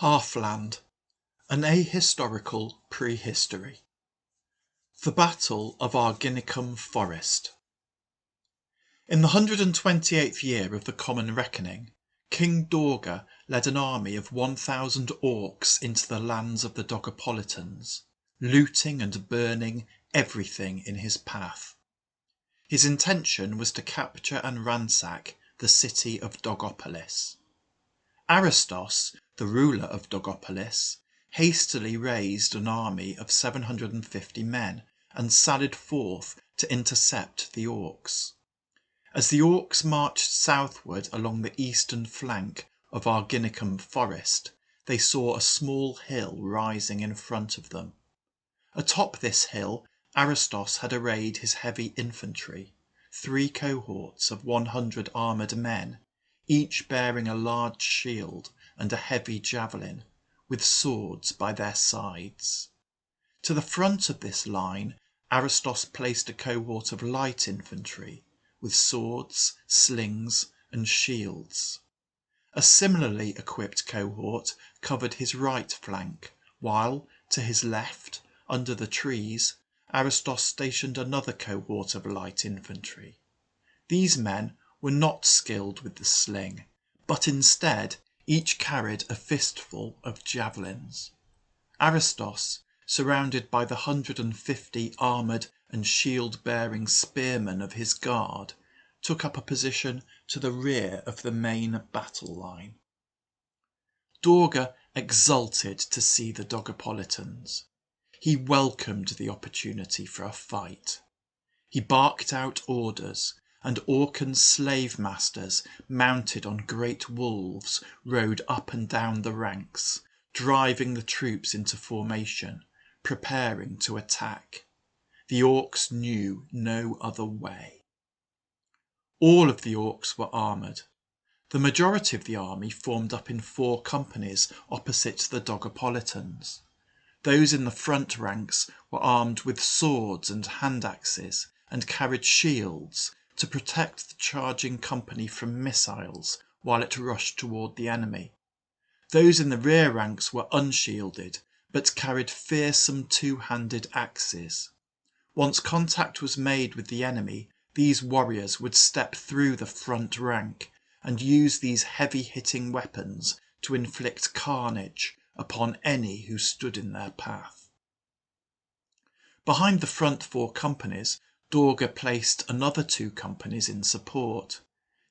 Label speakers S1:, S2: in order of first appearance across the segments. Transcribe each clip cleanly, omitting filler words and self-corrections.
S1: Halfland, an ahistorical prehistory. The Battle of Arginicum Forest. In the 128th year of the Common Reckoning, King Dorga led an army of 1,000 orcs into the lands of the Dogopolitans, looting and burning everything in his path. His intention was to capture and ransack the city of Dogopolis. Aristos, the ruler of Dogopolis, hastily raised an army of 750 men and sallied forth to intercept the orcs. As the orcs marched southward along the eastern flank of Arginicum Forest, they saw a small hill rising in front of them. Atop this hill Aristos had arrayed his heavy infantry, 3 cohorts of 100 armoured men, each bearing a large shield and a heavy javelin, with swords by their sides. To the front of this line Aristos placed a cohort of light infantry, with swords, slings, and shields. A similarly equipped cohort covered his right flank, while, to his left, under the trees, Aristos stationed another cohort of light infantry. These men were not skilled with the sling, but instead each carried a fistful of javelins. Aristos, surrounded by the 150 armoured and shield-bearing spearmen of his guard, took up a position to the rear of the main battle line. Dorga exulted to see the Dogopolitans. He welcomed the opportunity for a fight. He barked out orders, and Orcan slave masters mounted on great wolves rode up and down the ranks, driving the troops into formation, preparing to attack. The orcs knew no other way. All of the orcs were armoured. The majority of the army formed up in 4 companies opposite the Dogopolitans. Those in the front ranks were armed with swords and hand axes and carried shields to protect the charging company from missiles while it rushed toward the enemy. Those in the rear ranks were unshielded, but carried fearsome 2-handed axes. Once contact was made with the enemy, these warriors would step through the front rank and use these heavy-hitting weapons to inflict carnage upon any who stood in their path. Behind the front 4 companies, Dorga placed another 2 companies in support.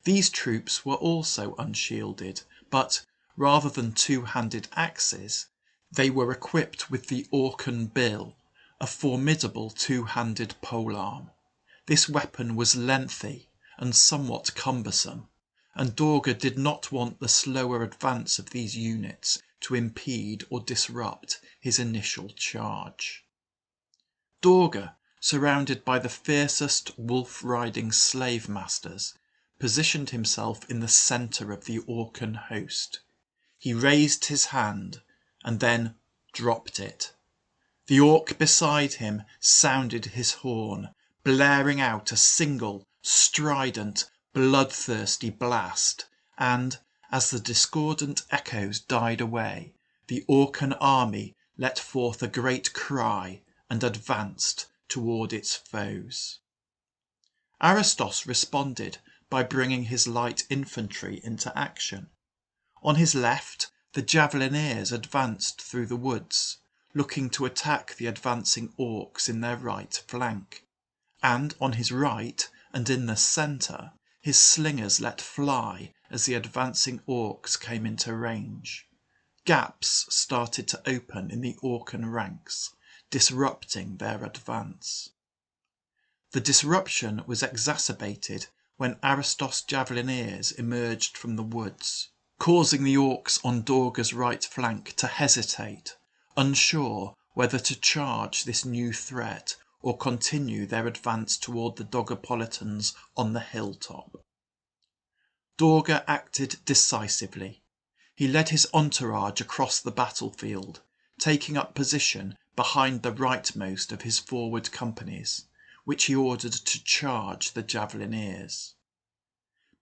S1: These troops were also unshielded, but rather than 2-handed axes, they were equipped with the Orcan bill, a formidable 2-handed polearm. This weapon was lengthy and somewhat cumbersome, and Dorga did not want the slower advance of these units to impede or disrupt his initial charge. Dorga, surrounded by the fiercest wolf-riding slave masters, positioned himself in the centre of the Orcan host. He raised his hand and then dropped it. The orc beside him sounded his horn, blaring out a single, strident, bloodthirsty blast, and, as the discordant echoes died away, the Orcan army let forth a great cry and advanced toward its foes. Aristos responded by bringing his light infantry into action. On his left, the javelineers advanced through the woods, looking to attack the advancing orcs in their right flank. And on his right, and in the centre, his slingers let fly as the advancing orcs came into range. Gaps started to open in the Orcan ranks, disrupting their advance. The disruption was exacerbated when Aristos' javelineers emerged from the woods, causing the orcs on Dorga's right flank to hesitate, unsure whether to charge this new threat or continue their advance toward the Dogopolitans on the hilltop. Dorga acted decisively. He led his entourage across the battlefield, taking up position behind the rightmost of his forward companies, which he ordered to charge the javelineers.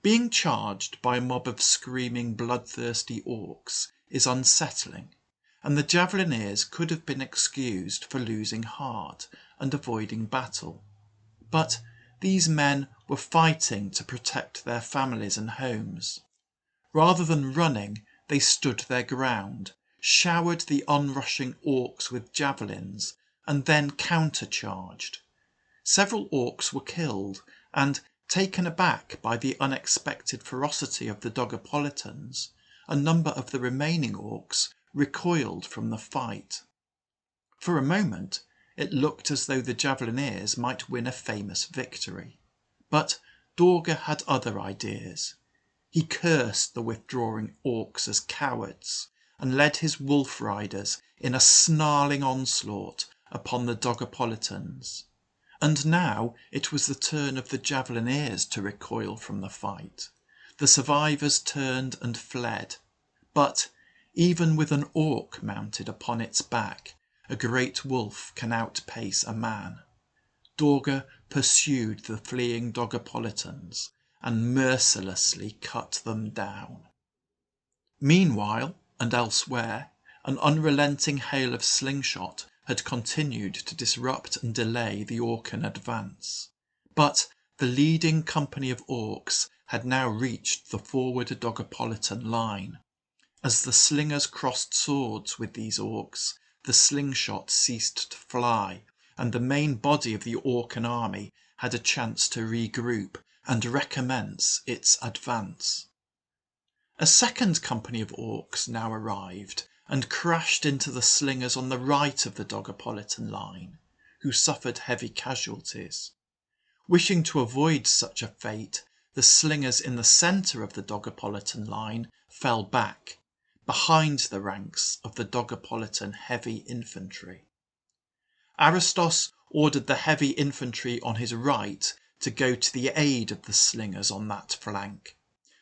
S1: Being charged by a mob of screaming, bloodthirsty orcs is unsettling, and the Javelineers could have been excused for losing heart and avoiding battle. But these men were fighting to protect their families and homes. Rather than running, they stood their ground, showered the onrushing orcs with javelins, and then countercharged. Several orcs were killed, and, taken aback by the unexpected ferocity of the Dogopolitans, a number of the remaining orcs recoiled from the fight. For a moment it looked as though the Javelineers might win a famous victory. But Dorga had other ideas. He cursed the withdrawing orcs as cowards, and led his wolf riders in a snarling onslaught upon the Dogopolitans. And now it was the turn of the Javelineers to recoil from the fight. The survivors turned and fled. But even with an orc mounted upon its back, a great wolf can outpace a man. Dorga pursued the fleeing Dogopolitans and mercilessly cut them down. Meanwhile, and elsewhere, an unrelenting hail of slingshot had continued to disrupt and delay the Orcan advance. But the leading company of orcs had now reached the forward Dogopolitan line. As the slingers crossed swords with these orcs, the slingshot ceased to fly, and the main body of the Orcan army had a chance to regroup and recommence its advance. A second company of orcs now arrived and crashed into the slingers on the right of the Dogopolitan line, who suffered heavy casualties. Wishing to avoid such a fate, the slingers in the centre of the Dogopolitan line fell back, behind the ranks of the Dogopolitan heavy infantry. Aristos ordered the heavy infantry on his right to go to the aid of the slingers on that flank.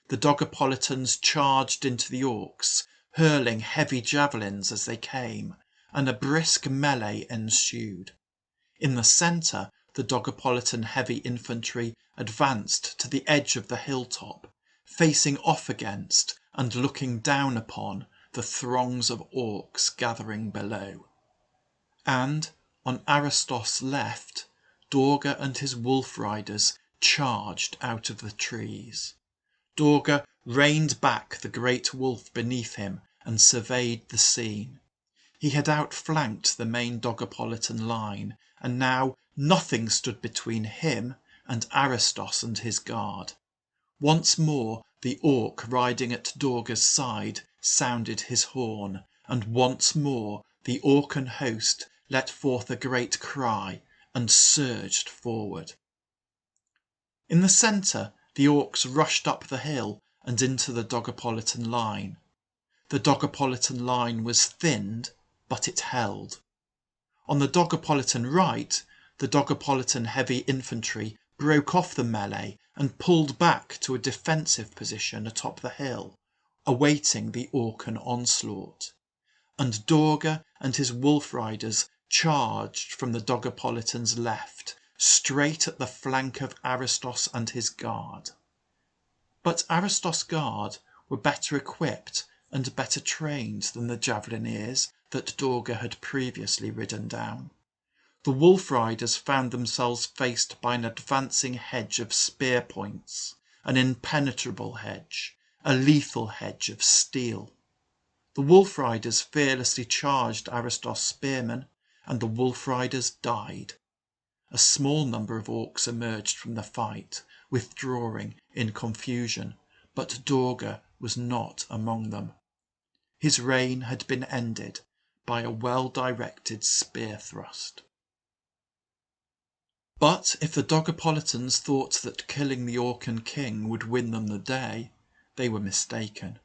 S1: The Dogopolitans charged into the orcs, hurling heavy javelins as they came, and a brisk melee ensued. In the centre, the Dogopolitan heavy infantry advanced to the edge of the hilltop, facing off against and looking down upon the throngs of orcs gathering below. And on Aristos' left, Dorga and his wolf riders charged out of the trees. Dorga reined back the great wolf beneath him and surveyed the scene. He had outflanked the main Dogopolitan line, and now nothing stood between him and Aristos and his guard. Once more the orc riding at Dorga's side sounded his horn, and once more the Orcan host let forth a great cry and surged forward. In the centre, the orcs rushed up the hill and into the Dogopolitan line. The Dogopolitan line was thinned, but it held. On the Dogopolitan right, the Dogopolitan heavy infantry broke off the melee and pulled back to a defensive position atop the hill, awaiting the Orcan onslaught. And Dorga and his wolf riders charged from the Dogopolitan's left, straight at the flank of Aristos and his guard. But Aristos' guard were better equipped and better trained than the Javelineers that Dorga had previously ridden down. The wolf riders found themselves faced by an advancing hedge of spear points, an impenetrable hedge, a lethal hedge of steel. The wolf riders fearlessly charged Aristos' spearmen, and the wolf riders died. A small number of orcs emerged from the fight, withdrawing in confusion, but Dorga was not among them. His reign had been ended by a well-directed spear thrust. But if the Dogopolitans thought that killing the Orcan king would win them the day, they were mistaken.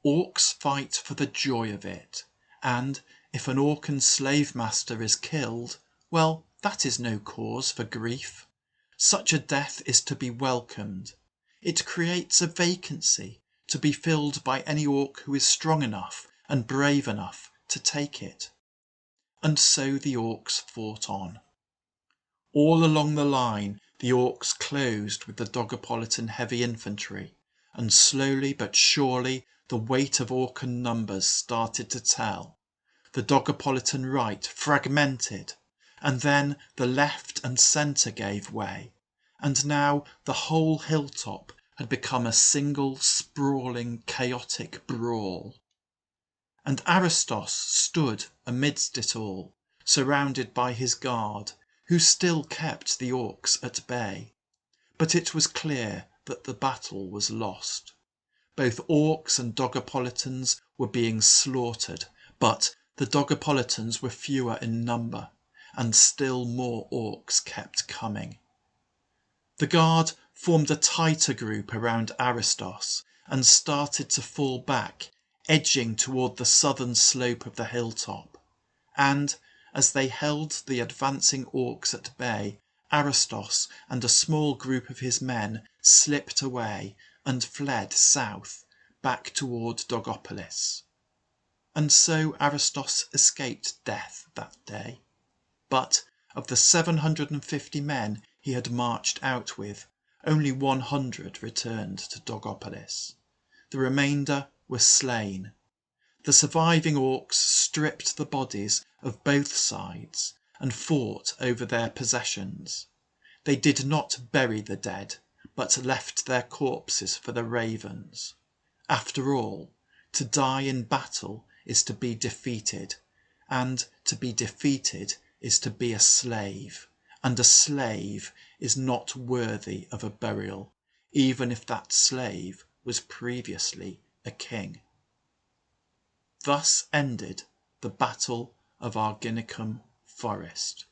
S1: Orcs fight for the joy of it, and if an Orcan slave master is killed, well, that is no cause for grief. Such a death is to be welcomed. It creates a vacancy to be filled by any orc who is strong enough and brave enough to take it. And so the orcs fought on. All along the line The orcs closed with the Dogopolitan heavy infantry, and slowly but surely the weight of Orcan numbers started to tell. The Dogopolitan right fragmented, and then the left and centre gave way, and now the whole hilltop had become a single sprawling chaotic brawl. And Aristos stood amidst it all, surrounded by his guard, who still kept the orcs at bay. But it was clear that the battle was lost. Both orcs and Dogopolitans were being slaughtered, but the Dogopolitans were fewer in number, and still more orcs kept coming. The guard formed a tighter group around Aristos and started to fall back, edging toward the southern slope of the hilltop. And, as they held the advancing orcs at bay, Aristos and a small group of his men slipped away and fled south, back toward Dogopolis. And so Aristos escaped death that day. But of the 750 men he had marched out with, only 100 returned to Dogopolis. The remainder were slain. The surviving orcs stripped the bodies of both sides and fought over their possessions. They did not bury the dead, but left their corpses for the ravens. After all, to die in battle is to be defeated, and to be defeated is to be a slave, and a slave is not worthy of a burial, even if that slave was previously a king. Thus ended the Battle of Arginicum Forest.